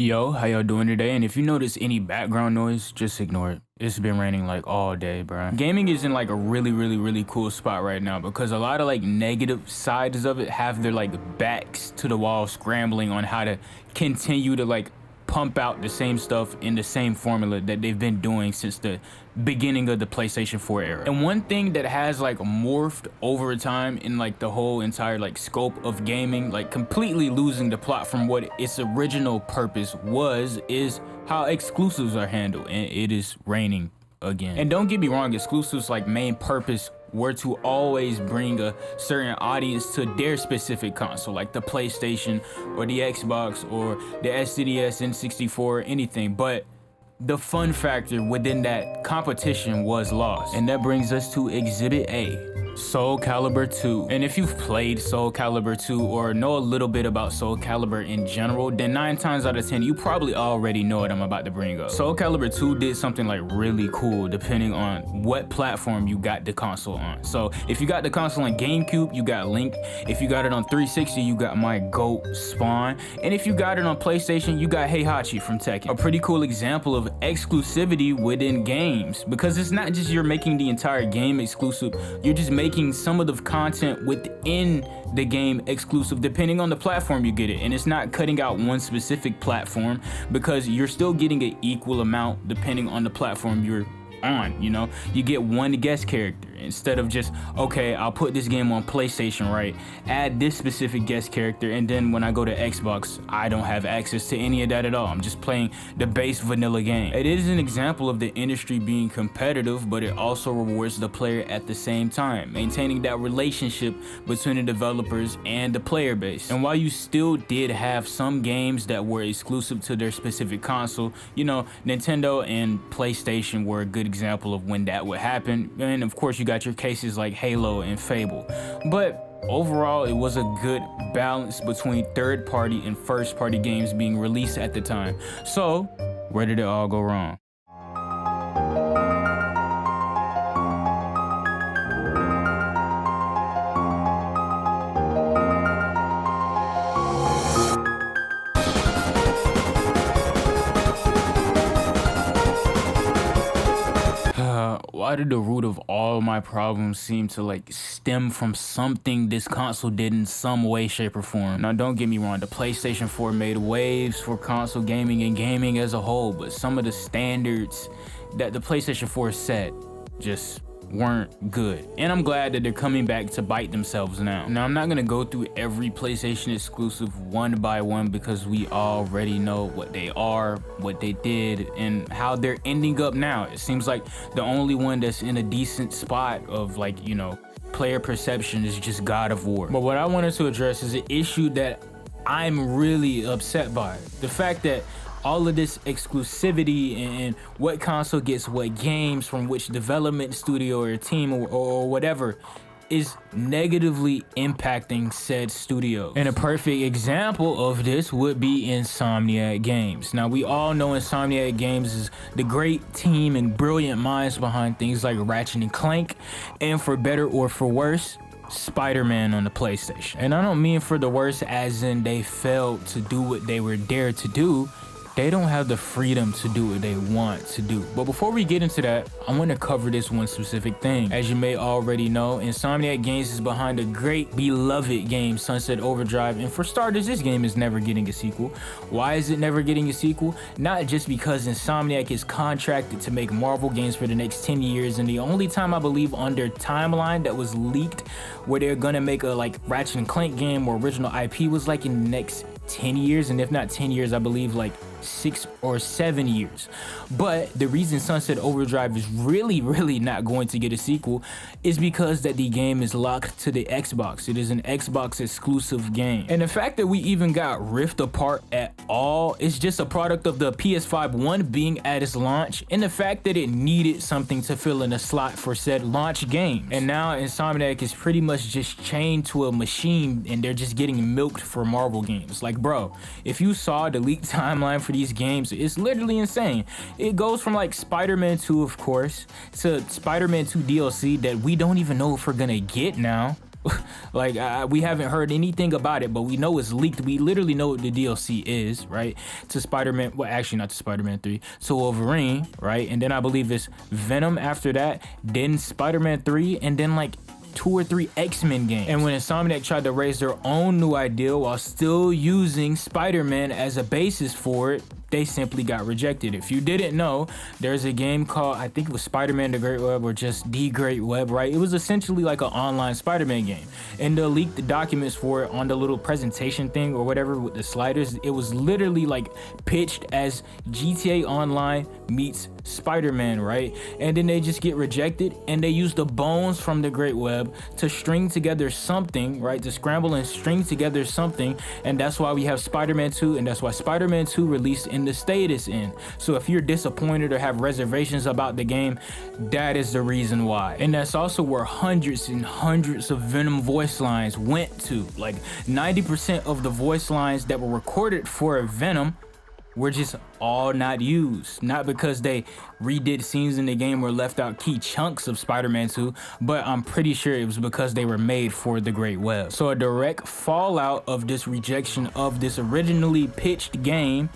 Yo, how y'all doing today? And if you notice any background noise, just ignore it. It's been raining like all day, bro. Gaming is in like a really cool spot right now because a lot of like negative sides of it have their like backs to the wall scrambling on how to continue to like pump out the same stuff in the same formula that they've been doing since the beginning of the PlayStation 4 era. And one thing that has like morphed over time in like the whole entire like scope of gaming, like completely losing the plot from what its original purpose was, is how exclusives are handled, and it is raining again. And don't get me wrong, exclusives like main purpose were to always bring a certain audience to their specific console, like the PlayStation or the Xbox or the SNES, N64, anything. But the fun factor within that competition was lost. And that brings us to Exhibit A, Soul Calibur 2. And if you've played Soul Calibur 2 or know a little bit about Soul Calibur in general, then 9 times out of 10, you probably already know what I'm about to bring up. Soul Calibur 2 did something like really cool depending on what platform you got the console on. So if you got the console on GameCube, you got Link. If you got it on 360, you got my GOAT Spawn. And if you got it on PlayStation, you got Heihachi from Tekken. A pretty cool example of exclusivity within games, because it's not just you're making the entire game exclusive, you're just making some of the content within the game exclusive depending on the platform you get it. And it's not cutting out one specific platform, because you're still getting an equal amount depending on the platform you're on. You know, you get one guest character instead of just, okay, I'll put this game on PlayStation, right, add this specific guest character, and then when I go to Xbox, I don't have access to any of that at all. I'm just playing the base vanilla game. It is an example of the industry being competitive, but it also rewards the player at the same time, maintaining that relationship between the developers and the player base. And while you still did have some games that were exclusive to their specific console, you know, Nintendo and PlayStation were a good example of when that would happen. And of course, you got your cases like Halo and Fable. But overall, it was a good balance between third-party and first-party games being released at the time. So, where did it all go wrong? Why did the root of all my problems seem to like stem from something this console did in some way, shape, or form? Now, don't get me wrong, the PlayStation 4 made waves for console gaming and gaming as a whole, but some of the standards that the PlayStation 4 set just weren't good. And I'm glad that they're coming back to bite themselves now. Now, I'm not gonna go through every PlayStation exclusive one by one, because we already know what they are, what they did, and how they're ending up now. It seems like the only one that's in a decent spot of like, you know, player perception is just God of War. But what I wanted to address is an issue that I'm really upset by. The fact that all of this exclusivity and what console gets what games from which development studio or team or whatever is negatively impacting said studio. And a perfect example of this would be Insomniac Games. Now, we all know Insomniac Games is the great team and brilliant minds behind things like Ratchet and Clank, and for better or for worse, Spider-Man on the PlayStation. And I don't mean for the worse as in they failed to do what they were dared to do. They don't have the freedom to do what they want to do. But before we get into that, I want to cover this one specific thing. As you may already know, Insomniac Games is behind a great beloved game, Sunset Overdrive. And for starters, this game is never getting a sequel. Why is it never getting a sequel? Not just because Insomniac is contracted to make Marvel games for the next 10 years. And the only time I believe on their timeline that was leaked where they're gonna make a like Ratchet and Clank game or original IP was like in the next 10 years, and if not 10 years, I believe like 6 or 7 years. But the reason Sunset Overdrive is really not going to get a sequel is because that the game is locked to the Xbox. It is an Xbox exclusive game. And the fact that we even got Rift Apart at all is just a product of the PS5 one being at its launch, and the fact that it needed something to fill in a slot for said launch game. And now Insomniac is pretty much just chained to a machine, and they're just getting milked for Marvel games. Like, bro, if you saw the leaked timeline for these games, it's literally insane. It goes from like Spider-Man 2, of course, to Spider-Man 2 DLC that we don't even know if we're gonna get now. Like we haven't heard anything about it, but we know it's leaked. We literally know what the DLC is, right? To Spider-Man, well, actually not to Spider-Man 3, to Wolverine, right? And then I believe it's Venom after that, then Spider-Man 3, and then like 2 or 3 X-Men games. And when Insomniac tried to raise their own new idea while still using Spider-Man as a basis for it, they simply got rejected. If you didn't know, there's a game called, I think it was Spider-Man The Great Web or just The Great Web, right? It was essentially like an online Spider-Man game. And the leaked documents for it on the little presentation thing or whatever with the sliders, it was literally like pitched as GTA Online meets Spider-Man, right? And then they just get rejected, and they use the bones from the Great Web to string together something, right? To scramble and string together something, and that's why we have Spider-Man 2, and that's why Spider-Man 2 released in the state it's in. So if you're disappointed or have reservations about the game, that is the reason why. And that's also where hundreds and hundreds of Venom voice lines went to. Like 90% of the voice lines that were recorded for Venom were just all not used. Not because they redid scenes in the game or left out key chunks of Spider-Man 2, but I'm pretty sure it was because they were made for the Great Web. So a direct fallout of this rejection of this originally pitched game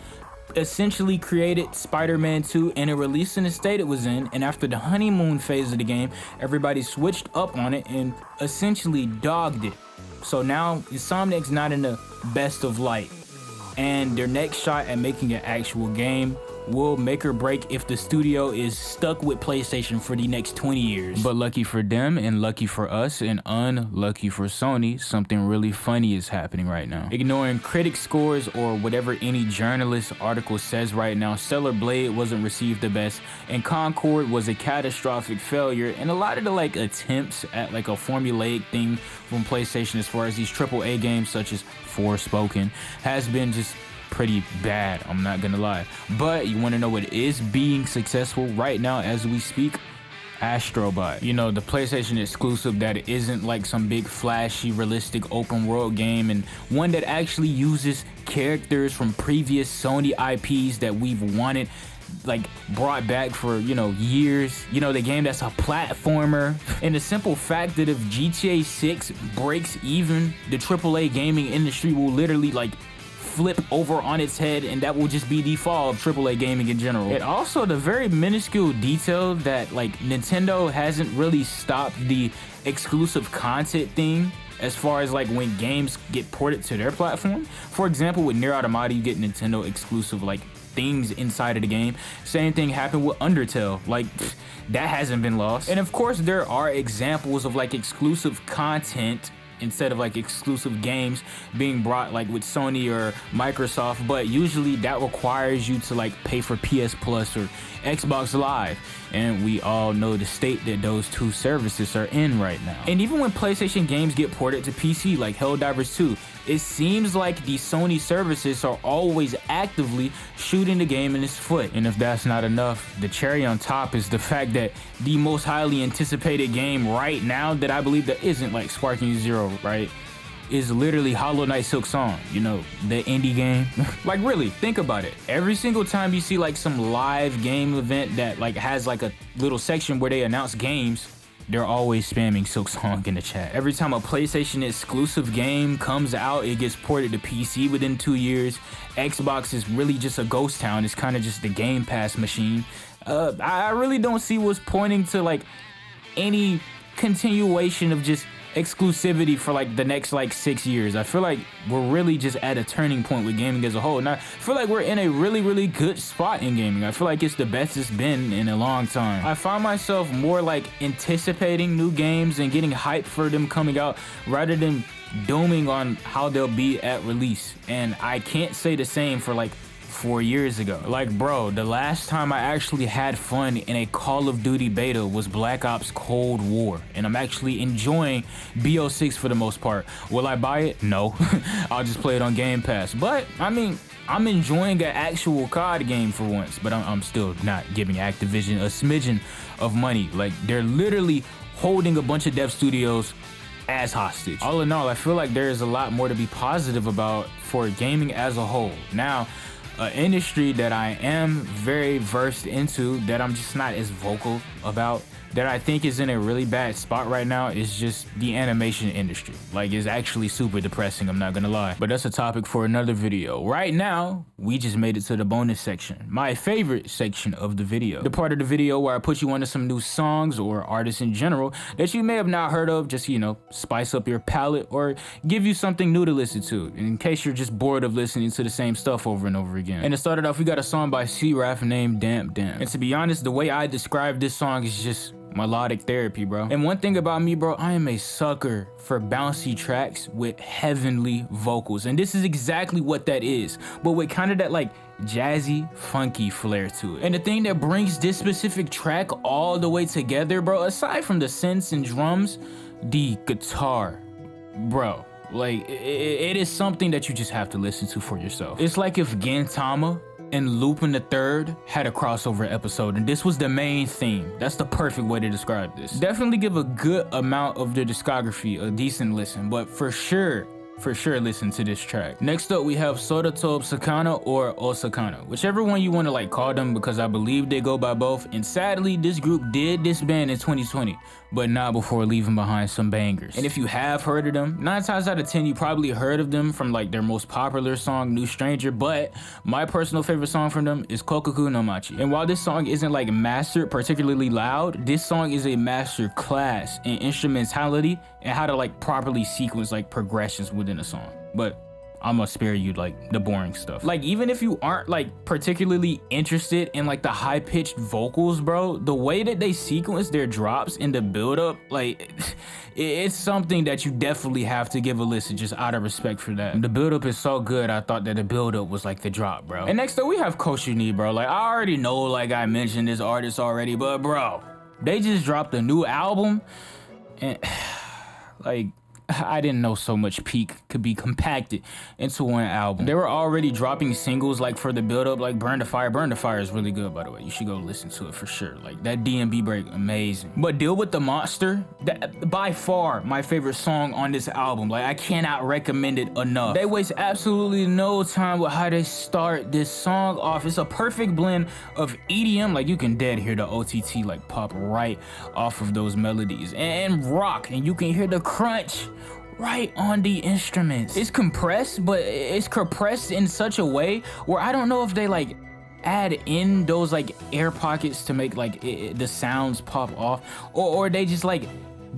essentially created Spider-Man 2, and it released in the state it was in, and after the honeymoon phase of the game, everybody switched up on it and essentially dogged it. So now Insomniac's not in the best of light, and their next shot at making an actual game will make or break if the studio is stuck with PlayStation for the next 20 years. But lucky for them and lucky for us and unlucky for Sony, something really funny is happening right now. Ignoring critic scores or whatever any journalist article says right now, Stellar Blade wasn't received the best, and Concord was a catastrophic failure, and a lot of the like attempts at like a formulaic thing from PlayStation as far as these AAA games such as Forspoken has been just pretty bad, I'm not gonna lie. But you want to know what is being successful right now as we speak? Astrobot. You know, the PlayStation exclusive that isn't like some big flashy realistic open world game, and one that actually uses characters from previous Sony IPs that we've wanted like brought back for, you know, years. You know, the game that's a platformer. And the simple fact that if GTA 6 breaks even, the AAA gaming industry will literally like flip over on its head, and that will just be the fall of AAA gaming in general. And also the very minuscule detail that like Nintendo hasn't really stopped the exclusive content thing as far as like when games get ported to their platform. For example, with Nier Automata, you get Nintendo exclusive like things inside of the game. Same thing happened with Undertale. Like that hasn't been lost. And of course there are examples of like exclusive content instead of like exclusive games being brought like with Sony or Microsoft, but usually that requires you to like pay for PS Plus or Xbox Live, and we all know the state that those two services are in right now. And even when PlayStation games get ported to PC like Helldivers 2, it seems like the Sony services are always actively shooting the game in its foot. And if that's not enough, the cherry on top is the fact that the most highly anticipated game right now that I believe that isn't like Sparking Zero, right, is literally Hollow Knight Silk Song, you know, the indie game. Like really, think about it. Every single time you see like some live game event that like has like a little section where they announce games, they're always spamming Silk Song in the chat. Every time a PlayStation exclusive game comes out, it gets ported to PC within 2 years. Xbox is really just a ghost town. It's kind of just the Game Pass machine. I really don't see what's pointing to like any continuation of just exclusivity for like the next like 6 years. I feel like we're really just at a turning point with gaming as a whole, and I feel like we're in a really good spot in gaming. I feel like it's the best it's been in a long time. I find myself more like anticipating new games and getting hyped for them coming out rather than dooming on how they'll be at release, and I can't say the same for like 4 years ago. Like bro, the last time I actually had fun in a Call of Duty beta was Black Ops Cold War, and I'm actually enjoying BO6 for the most part. Will I buy it? No. I'll just play it on Game Pass. But I mean, I'm enjoying an actual COD game for once, but I'm still not giving Activision a smidgen of money. Like they're literally holding a bunch of dev studios as hostage. All in all, I feel like there is a lot more to be positive about for gaming as a whole. Now, an industry that I am very versed into that I'm just not as vocal about that I think is in a really bad spot right now is just the animation industry. Like, it's actually super depressing, I'm not gonna lie. But that's a topic for another video. Right now, we just made it to the bonus section. My favorite section of the video. The part of the video where I put you onto some new songs or artists in general that you may have not heard of, just, you know, spice up your palette or give you something new to listen to, in case you're just bored of listening to the same stuff over and over again. And to start it off, we got a song by C-Raf named Damp Damp. And to be honest, the way I describe this song is just melodic therapy, bro. And one thing about me, bro, I am a sucker for bouncy tracks with heavenly vocals. And this is exactly what that is, but with kind of that like jazzy, funky flair to it. And the thing that brings this specific track all the way together, bro, aside from the synths and drums, the guitar, bro. Like, it is something that you just have to listen to for yourself. It's like if Gintama and Lupin III had a crossover episode, and this was the main theme. That's the perfect way to describe this. Definitely give a good amount of their discography a decent listen, but for sure listen to this track. Next up, we have Sototob Sakana or Osakana, whichever one you want to like call them, because I believe they go by both. And sadly, this group did disband in 2020, but not before leaving behind some bangers. And if you have heard of them, 9 times out of 10 you probably heard of them from like their most popular song, New Stranger, but my personal favorite song from them is Kokoku no Machi. And while this song isn't like mastered particularly loud, this song is a master class in instrumentality and how to like properly sequence like progressions within a song. But I'm gonna spare you like the boring stuff. Like, even if you aren't like particularly interested in like the high-pitched vocals, bro, the way that they sequence their drops in the build-up, like it's something that you definitely have to give a listen just out of respect for that. The build-up is so good, I thought that the build-up was like the drop, bro. And next up, we have Koshuni, bro. Like, I already know, like I mentioned this artist already, but bro, they just dropped a new album and like, I didn't know so much peak could be compacted into one album. They were already dropping singles like for the build-up, like Burn the Fire. Burn the Fire is really good, by the way. You should go listen to it for sure. Like, that DMB break, amazing. But Deal with the Monster, that by far my favorite song on this album. Like, I cannot recommend it enough. They waste absolutely no time with how they start this song off. It's a perfect blend of EDM, like you can dead hear the OTT like pop right off of those melodies, and rock, and you can hear the crunch right on the instruments. It's compressed, but it's compressed in such a way where I don't know if they like add in those like air pockets to make like the sounds pop off, or they just like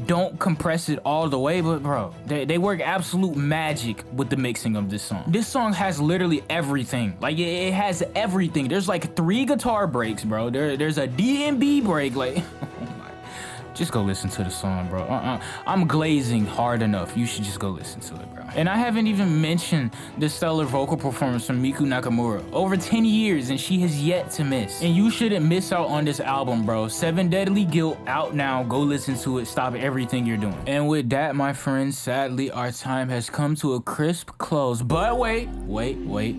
don't compress it all the way. But bro, they work absolute magic with the mixing of this song. This song has literally everything. Like, it has everything. There's like 3 guitar breaks, bro. There's a DMB break, like just go listen to the song, bro. I'm glazing hard enough. You should just go listen to it, bro. And I haven't even mentioned the stellar vocal performance from Miku Nakamura. Over 10 years and she has yet to miss. And you shouldn't miss out on this album, bro. 7 Deadly Guilt out now. Go listen to it. Stop everything you're doing. And with that, my friends, sadly, our time has come to a crisp close. But wait.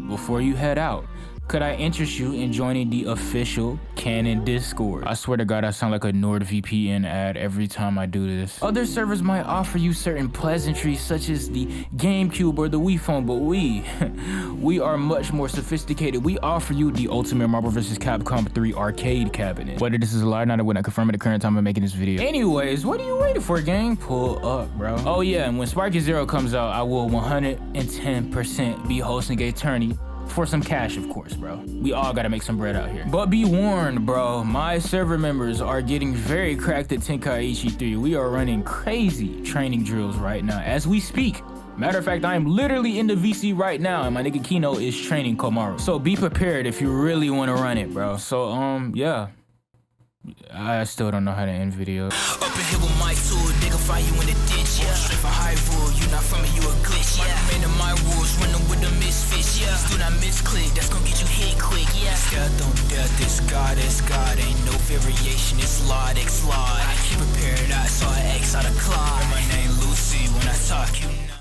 Before you head out, could I interest you in joining the official Canon Discord? I swear to God, I sound like a NordVPN ad every time I do this. Other servers might offer you certain pleasantries such as the GameCube or the Wii phone, but we are much more sophisticated. We offer you the ultimate Marvel vs. Capcom 3 arcade cabinet. Whether this is a lie or not, I would not confirm at the current time of making this video. Anyways, what are you waiting for, gang? Pull up, bro. Oh yeah, and when Sparky Zero comes out, I will 110% be hosting a tourney for some cash, of course, bro. We all gotta make some bread out here. But be warned, bro, my server members are getting very cracked at Tenkaichi 3. We are running crazy training drills right now as we speak. Matter of fact, I am literally in the VC right now, and my nigga Kino is training Komaru. So be prepared if you really want to run it, bro. So, yeah. I still don't know how to end videos. Up in here with my tool, they can find you in the ditch, yeah. Straight for high rule, you not from me, you a glitch, yeah. My domain of my rules, running with the misfits, yeah. Do not misclick, that's gonna get you hit quick, yeah. God don't death, this God, ain't no variation, it's Lord X Lord. I keep prepared, I saw X out of Clyde. My name Lucy, when I talk, you know.